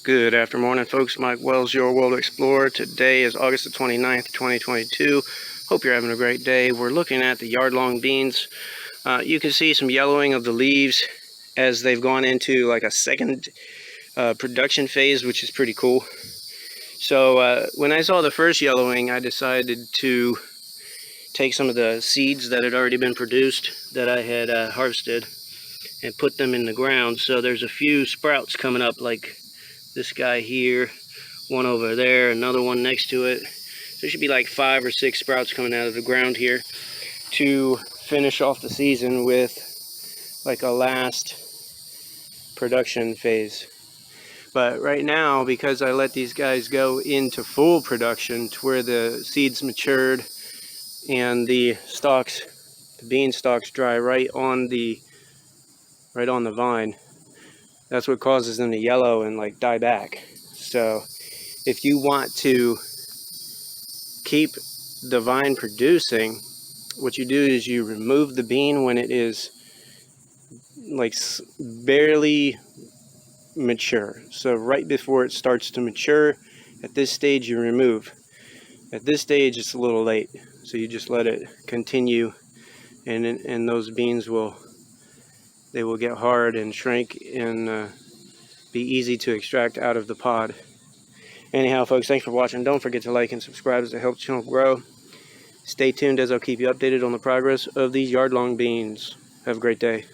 Good afternoon, folks. Mike Wells, your World Explorer. Today is August the 29th, 2022. Hope you're having a great day. We're looking at the Yardlong beans. You can see some yellowing of the leaves as they've gone into like a second production phase, which is pretty cool. So when I saw the first yellowing, I decided to take some of the seeds that had already been produced that I had harvested and put them in the ground. So there's a few sprouts coming up, like this guy here, one over there, another one next to it. There should be like 5 or 6 sprouts coming out of the ground here to finish off the season with like a last production phase. But right now, because I let these guys go into full production to where the seeds matured and the stalks, the bean stalks dry right on the vine, that's what causes them to yellow and like die back. So if you want to keep the vine producing, what you do is you remove the bean when it is like barely mature. So right before it starts to mature, at this stage you remove. At this stage it's a little late, so you just let it continue, and those beans will get hard and shrink and be easy to extract out of the pod. Anyhow, folks, thanks for watching. Don't forget to like and subscribe as it helps the channel grow. Stay tuned as I'll keep you updated on the progress of these Yardlong beans. Have a great day.